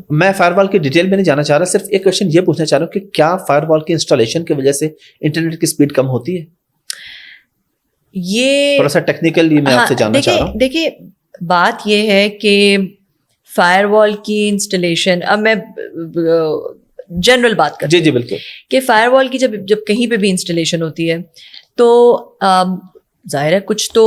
میں فائر وال کی ڈیٹیل میں نہیں جانا چاہ رہا, صرف ایک کوشچن یہ پوچھنا چاہ رہا ہوں کہ کیا فائر وال کی انسٹالیشن کی وجہ سے انٹرنیٹ کی سپیڈ کم ہوتی ہے؟ یہ تھوڑا سا ٹیکنیکلی میں آپ سے جاننا چاہ رہا ہوں. دیکھیے بات یہ ہے کہ فائر وال کی انسٹالیشن, اب میں جنرل بات کرتی ہوں. جی بالکل, کہ فائر وال کی جب کہیں پہ بھی انسٹالیشن ہوتی ہے تو ظاہر ہے کچھ تو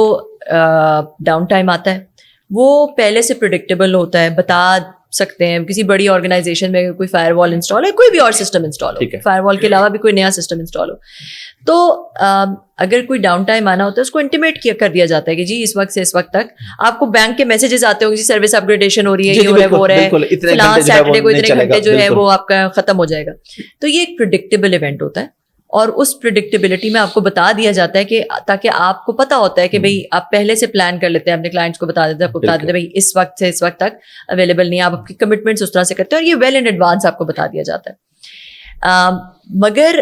ڈاؤن ٹائم آتا ہے, وہ پہلے سے پریڈکٹیبل ہوتا ہے, بتا سکتے ہیں. کسی بڑی آرگنائزیشن میں کوئی فائر وال انسٹال ہے, کوئی بھی اور سسٹم انسٹال ہو, فائر وال کے علاوہ بھی کوئی نیا سسٹم انسٹال ہو, تو اگر کوئی ڈاؤن ٹائم آنا ہوتا ہے اس کو انٹیمیٹ کر دیا جاتا ہے کہ جی اس وقت سے اس وقت تک آپ کو بینک کے میسیجز آتے ہوں گے, سروس اپ گریڈیشن ہو رہی ہے, یہ ہو رہا ہے, وہ ہو رہا ہے, فلاں سیٹرڈے کو اتنے گھنٹے جو ہے وہ آپ کا ختم ہو جائے گا. تو یہ ایک پریڈکٹیبل ایونٹ ہوتا ہے, اور اس پریڈکٹیبلٹی میں آپ کو بتا دیا جاتا ہے کہ تاکہ آپ کو پتا ہوتا ہے کہ بھائی آپ پہلے سے پلان کر لیتے ہیں, اپنے کلائنٹس کو بتا دیتے ہیں, آپ کو بتا دیتے ہیں بھائی اس وقت سے اس وقت تک اویلیبل نہیں ہے, آپ کی کمٹمنٹس اس طرح سے کرتے ہیں, اور یہ ویل ان ایڈوانس آپ کو بتا دیا جاتا ہے. مگر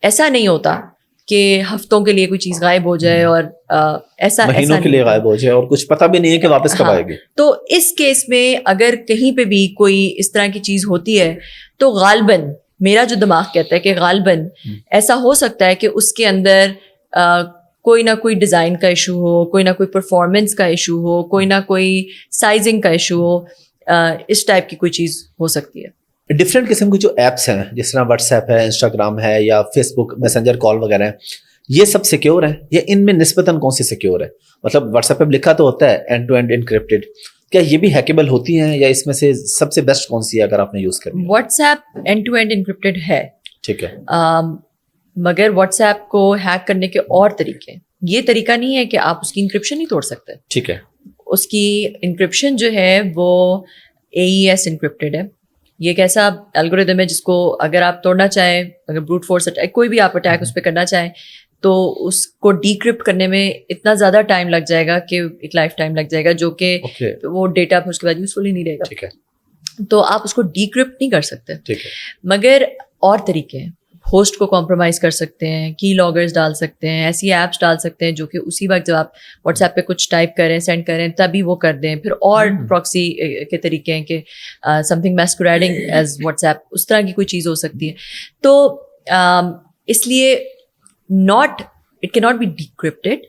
ایسا نہیں ہوتا کہ ہفتوں کے لیے کوئی چیز غائب ہو جائے, اور ایسا مہینوں کے لیے غائب ہو جائے اور کچھ پتہ بھی نہیں ہے کہ واپس کب آئے گی. تو اس کیس میں اگر کہیں پہ بھی کوئی اس طرح کی چیز ہوتی ہے تو غالباً میرا جو دماغ کہتا ہے کہ غالباً ایسا ہو سکتا ہے کہ اس کے اندر کوئی نہ کوئی ڈیزائن کا ایشو ہو, کوئی نہ کوئی پرفارمنس کا ایشو ہو, کوئی نہ کوئی سائزنگ کا ایشو ہو, اس ٹائپ کی کوئی چیز ہو سکتی ہے. ڈفرینٹ قسم کی جو ایپس ہیں جس طرح واٹس ایپ ہے, انسٹاگرام ہے, یا فیس بک میسنجر کال وغیرہ ہیں, یہ سب سیکیور ہیں یا ان میں نسبتاً کون سی سیکیور ہے؟ مطلب واٹس ایپ پہ لکھا تو ہوتا ہے اینڈ ٹو اینڈ انکرپٹیڈ, کیا یہ بھی ہیکیبل ہوتی ہیں, یا اس میں سے سب سے بیسٹ کون سی ہے اگر آپ نے یوز کرنی ہے؟ WhatsApp end to end encrypted ہے, ٹھیک ہے, مگر واٹس ایپ کو ہیک کرنے کے اور طریقے ہیں. یہ طریقہ نہیں ہے کہ آپ اس کی انکرپشن نہیں توڑ سکتے. ٹھیک ہے, اس کی انکرپشن جو ہے وہ AES انکرپٹیڈ ہے. یہ ایک ایسا الگوریدم ہے جس کو اگر آپ توڑنا چاہیں, اگر بروٹ فورس اٹیک کوئی بھی آپ اٹیک اس پہ کرنا چاہیں, تو اس کو ڈیکرپٹ کرنے میں اتنا زیادہ ٹائم لگ جائے گا کہ ایک لائف ٹائم لگ جائے گا, جو کہ وہ ڈیٹا پھر اس کے بعد یوزفل ہی نہیں رہے گا. ٹھیک ہے, تو آپ اس کو ڈیکرپٹ نہیں کر سکتے. ٹھیک ہے, مگر اور طریقے ہیں. ہوسٹ کو کمپرومائز کر سکتے ہیں, کی لاگرز ڈال سکتے ہیں, ایسی ایپس ڈال سکتے ہیں جو کہ اسی وقت جب آپ واٹس ایپ پہ کچھ ٹائپ کریں, سینڈ کریں, تبھی وہ کر دیں. پھر اور پراکسی کے طریقے ہیں کہ something masquerading as WhatsApp, اس طرح کی کوئی چیز ہو سکتی ہے. تو اس لیے it cannot be decrypted,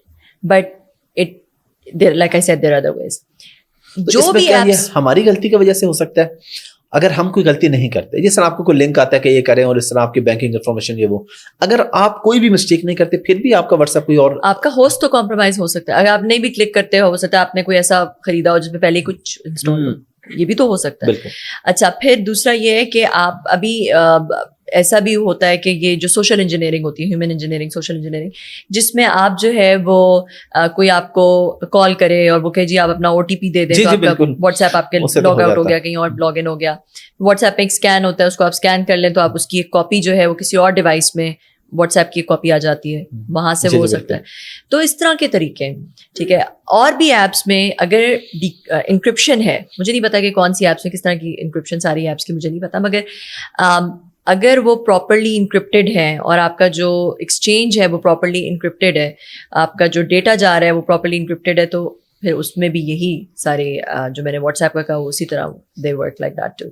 but like I said, there are other ways. جو بھی ایپس ہماری غلطی کی وجہ سے ہو سکتا ہے اگر ہم کوئی غلطی نہیں کرتے, جس طرح آپ کو کوئی لنک آتا ہے کہ یہ کریں, اور اس طرح آپ کی بینکنگ انفارمیشن یہ وہ, اگر آپ کوئی بھی مسٹیک نہیں کرتے پھر بھی آپ کا واٹس ایپ کوئی اور, آپ کا ہوسٹ تو کمپرومائز ہو سکتا ہے. اگر آپ نہیں بھی کلک کرتے ہو سکتا ہے آپ نے کوئی ایسا خریدا ہو جس میں پہلے کچھ انسٹال ہو, یہ بھی تو ہو سکتا ہے. اچھا, پھر دوسرا یہ ہے کہ آپ ابھی ایسا بھی ہوتا ہے کہ یہ جو سوشل انجینئرنگ ہوتی ہے, ہیومن انجینئرنگ, سوشل انجینئرنگ, جس میں آپ جو ہے وہ کوئی آپ کو کال کرے اور وہ کہ جی آپ اپنا OTP دے دیں, تو آپ کا واٹس ایپ آپ کے لاگ آؤٹ ہو گیا, کہیں اور لاگ ان ہو گیا. واٹس ایپ میں ایک اسکین ہوتا ہے, اس کو آپ اسکین کر لیں تو آپ اس کی ایک کاپی جو ہے وہ کسی اور ڈیوائس میں واٹس ایپ کی کاپی آ جاتی ہے, وہاں سے وہ ہو سکتا ہے. تو اس طرح کے طریقے ہیں. ٹھیک ہے, اور بھی ایپس میں اگر انکرپشن ہے, مجھے نہیں پتا کہ کون سی ایپس میں کس طرح کی انکرپشن, ساری ایپس کی مجھے نہیں پتا, مگر اگر وہ پراپرلی انکرپٹیڈ ہیں اور آپ کا جو ایکسچینج ہے وہ پراپرلی انکرپٹیڈ ہے, آپ کا جو ڈیٹا جا رہا ہے وہ پراپرلی انکرپٹیڈ ہے, تو پھر اس میں بھی یہی سارے جو میں نے واٹس ایپ کا کہا اسی طرح they work like that to.